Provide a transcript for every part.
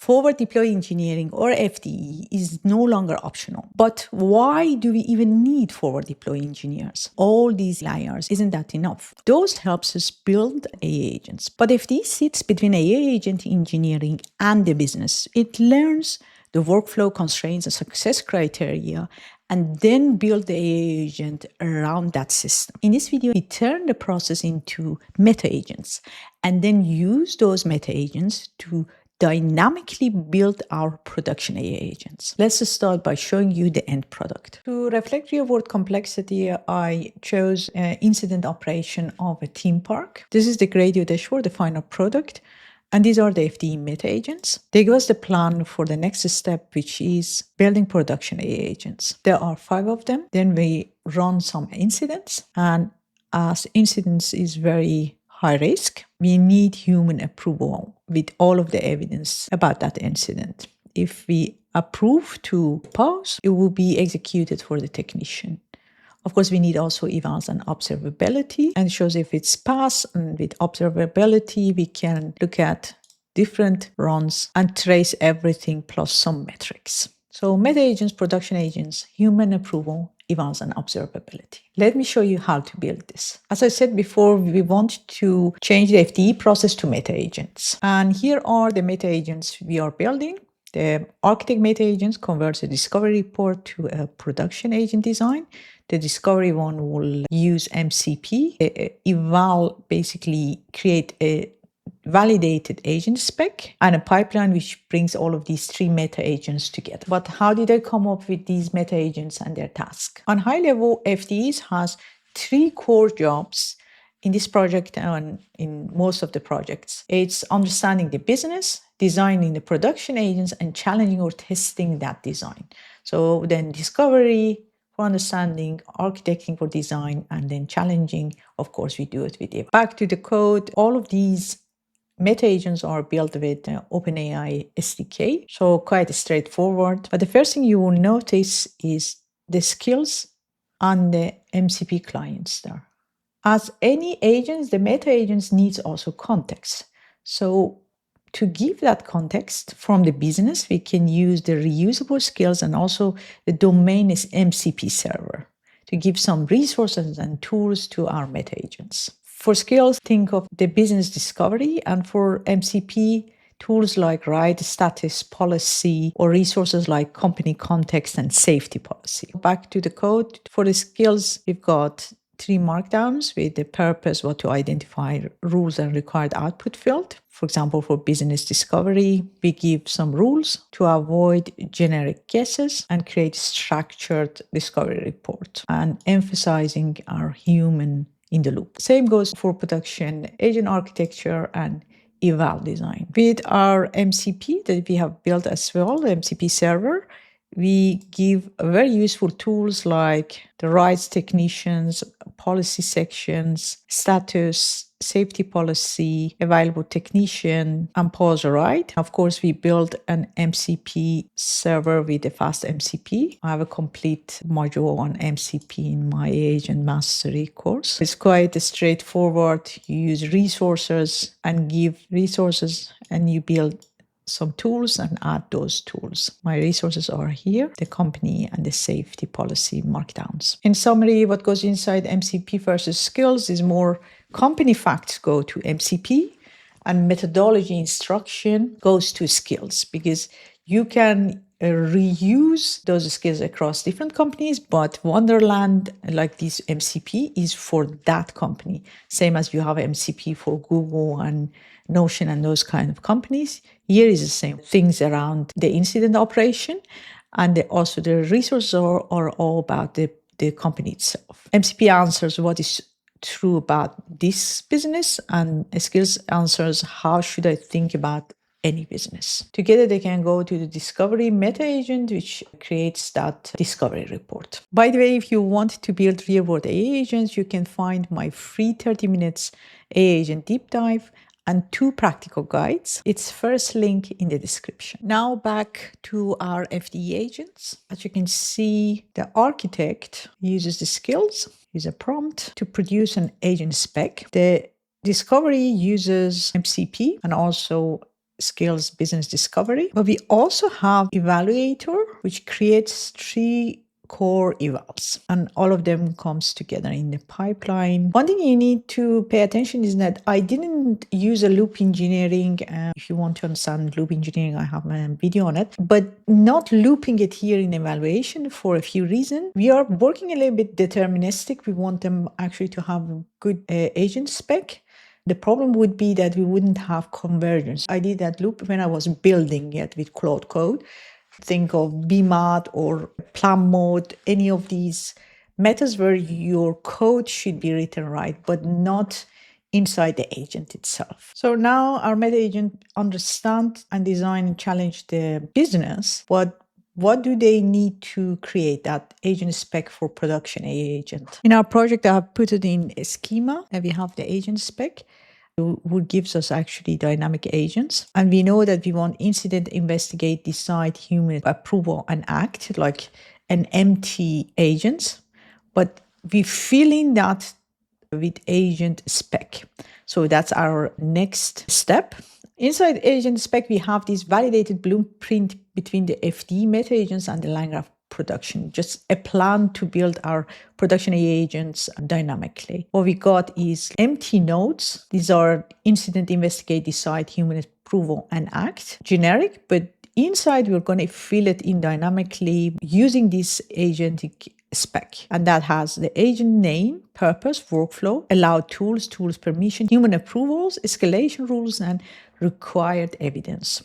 Forward deploy engineering, or FDE, is no longer optional. But why do we even need forward deploy engineers? All these layers, isn't that enough? Those helps us build AI agents. But FDE sits between AI agent engineering and the business. It learns the workflow constraints and success criteria, and then build the AI agent around that system. In this video, we turn the process into meta agents and then use those meta agents to dynamically build our production AI agents. Let's start by showing you the end product. To reflect real-world complexity, I chose incident operation of a theme park. This is the Gradio dashboard, the final product. And these are the FDE meta agents. They give us the plan for the next step, which is building production AI agents. There are 5 of them. Then we run some incidents. And as incidents is very high risk, we need human approval with all of the evidence about that incident. If we approve to pause, it will be executed for the technician. Of course, we need also Evals and observability, and it shows if it's passed. And with observability, we can look at different runs and trace everything plus some metrics. So meta agents, production agents, human approval, Evals, and observability. Let me show you how to build this. As I said before, we want to change the FDE process to meta agents. And here are the meta agents we are building. The architect meta agents converts a discovery report to a production agent design. The discovery one will use MCP. Eval basically create a validated AgentSpec and a pipeline which brings all of these 3 meta agents together. But how did I come up with these meta agents and their task? On high level, FDEs has 3 core jobs in this project and in most of the projects. It's understanding the business, designing the production agents, and challenging or testing that design. So then discovery for understanding, architecting for design, and then challenging. Of course, we do it with Eval. Back to the code. All of these meta agents are built with OpenAI SDK, so quite straightforward. But the first thing you will notice is the skills on the MCP clients there. As any agents, the meta agents needs also context. So to give that context from the business, we can use the reusable skills, and also the domain is MCP server to give some resources and tools to our meta agents. For skills, think of the business discovery, and for MCP, tools like right status policy or resources like company context and safety policy. Back to the code. For the skills, we've got 3 markdowns with the purpose what to identify rules and required output field. For example, for business discovery, we give some rules to avoid generic guesses and create structured discovery report and emphasizing our human in the loop. Same goes for production agent architecture and Eval design. With our MCP that we have built as well, the MCP server, we give very useful tools like the rights technicians, policy sections, status, safety policy, available technician, and pause right. Of course, we build an MCP server with a fast MCP. I have a complete module on MCP in my Agent Mastery course. It's quite straightforward. You use resources and give resources, and you build some tools and add those tools. My resources are here, the company and the safety policy markdowns. In summary, what goes inside MCP versus skills is more company facts go to MCP, and methodology instruction goes to skills, because you can reuse those skills across different companies, but Wonderland, like this MCP, is for that company. Same as you have MCP for Google and Notion and those kind of companies. Here is the same things around the incident operation, and also the resources are all about the company itself. MCP answers what is true about this business, and skills answers how should I think about any business. Together they can go to the discovery meta agent, which creates that discovery report. By the way, if you want to build real-world AI agents, you can find my free 30 minutes AI agent deep dive and 2 practical guides. It's first link in the description. Now back to our FDE agents. As you can see, the architect uses the skills, uses a prompt to produce an agent spec. The discovery uses MCP and also Skills business discovery. But we also have Evaluator, which creates 3 core evals, and all of them comes together in the pipeline. One thing you need to pay attention is that I didn't use a loop engineering. If you want to understand loop engineering, I have a video on it, but not looping it here in evaluation for a few reasons. We are working a little bit deterministic. We want them actually to have good agent spec. The problem would be that we wouldn't have convergence. I did that loop when I was building it with Cloud Code. Think of BMAT or plan mode, any of these methods where your code should be written right, but not inside the agent itself. So now our meta agent understand and design and challenge the business. What do they need to create that agent spec for production agent? In our project, I have put it in a schema, and we have the agent spec, which gives us actually dynamic agents. And we know that we want incident, investigate, decide, human approval, and act, like an empty agents. But we fill in that with agent spec. So that's our next step. Inside agent spec, we have this validated blueprint between the FD meta agents and the LangGraph production, just a plan to build our production agents dynamically. What we got is empty nodes. These are incident, investigate, decide, human approval, and act, generic, but inside we're going to fill it in dynamically using this agentic spec. And that has the agent name, purpose, workflow, allowed tools, permission, human approvals, escalation rules, and required evidence.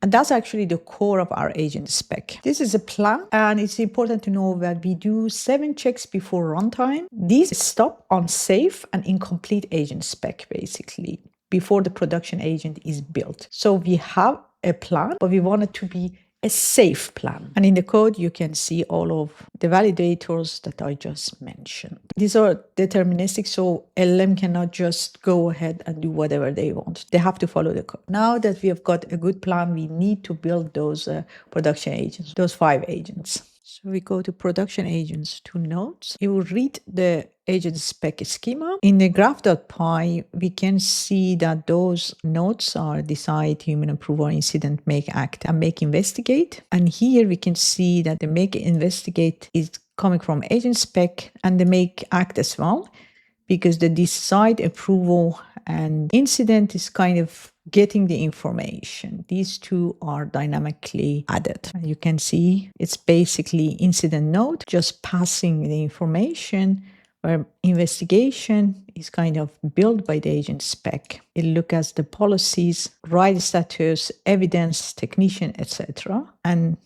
And that's actually the core of our agent spec. This is a plan, and it's important to know that we do 7 checks before runtime. These stop on safe and incomplete agent spec, basically, before the production agent is built. So we have a plan, but we want it to be a safe plan. And in the code, you can see all of the validators that I just mentioned. These are deterministic, so LM cannot just go ahead and do whatever they want. They have to follow the code. Now that we have got a good plan, we need to build those production agents, those 5 agents. So we go to production agents, 2 nodes. You will read the agent spec schema. In the graph.py, we can see that those nodes are decide, human approval, incident, make, act, and make investigate. And here we can see that the make investigate is coming from agent spec and the make act as well, because the decide, approval, and incident is kind of getting the information. These 2 are dynamically added. You can see it's basically incident node, just passing the information, where investigation is kind of built by the agent spec. It looks at the policies, right status, evidence, technician, etc. And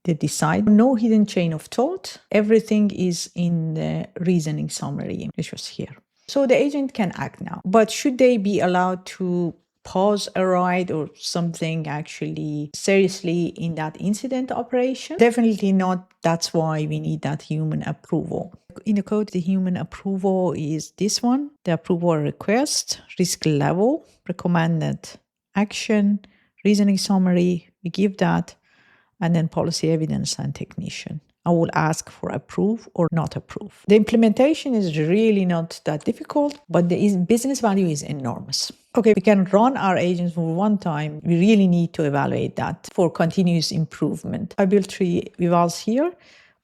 they decide. No hidden chain of thought. Everything is in the reasoning summary, which was here. So the agent can act now. But should they be allowed to pause a ride or something actually seriously in that incident operation? Definitely not. That's why we need that human approval. In the code, the human approval is this one, the approval request, risk level, recommended action, reasoning summary, we give that, and then policy evidence and technician. I will ask for approve or not approve. The implementation is really not that difficult, but the business value is enormous. Okay, we can run our agents for one time. We really need to evaluate that for continuous improvement. I built 3 evals here,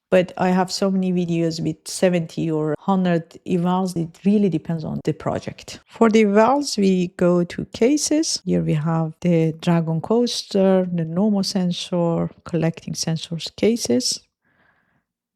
but I have so many videos with 70 or 100 evals. It really depends on the project. For the evals, we go to cases. Here we have the Dragon Coaster, the normal sensor, collecting sensors cases.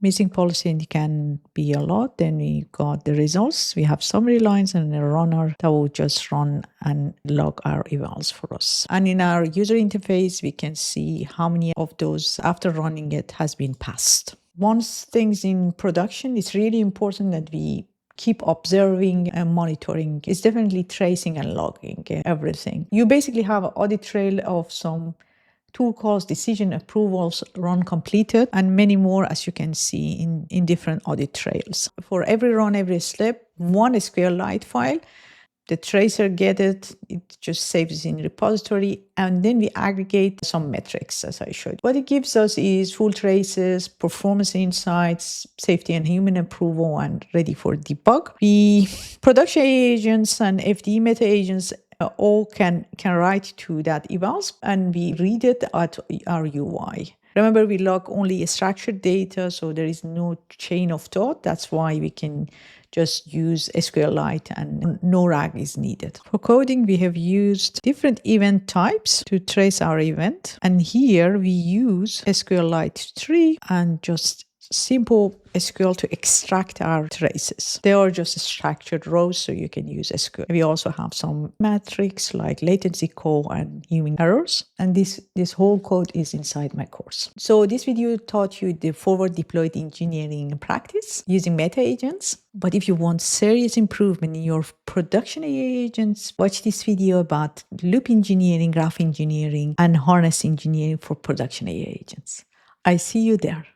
Missing policy, and it can be a lot. Then we got the results. We have summary lines and a runner that will just run and log our evals for us. And in our user interface, we can see how many of those after running it has been passed. Once things in production, it's really important that we keep observing and monitoring. It's definitely tracing and logging everything. You basically have an audit trail of some tool calls, decision approvals, run completed, and many more, as you can see in different audit trails. For every run, every step, one SQLite file, the tracer gets it, it just saves in repository, and then we aggregate some metrics, as I showed. What it gives us is full traces, performance insights, safety and human approval, and ready for debug. The production agents and FD meta agents all can write to that evals, and we read it at our UI. Remember, we log only structured data, so there is no chain of thought. That's why we can just use SQLite and no RAG is needed. For coding, we have used different event types to trace our event. And here we use SQLite 3 and just simple SQL to extract our traces. They are just structured rows, so you can use SQL. We also have some metrics like latency call and human errors. And this whole code is inside my course. So this video taught you the forward deployed engineering practice using meta agents. But if you want serious improvement in your production AI agents, watch this video about loop engineering, graph engineering, and harness engineering for production AI agents. I see you there.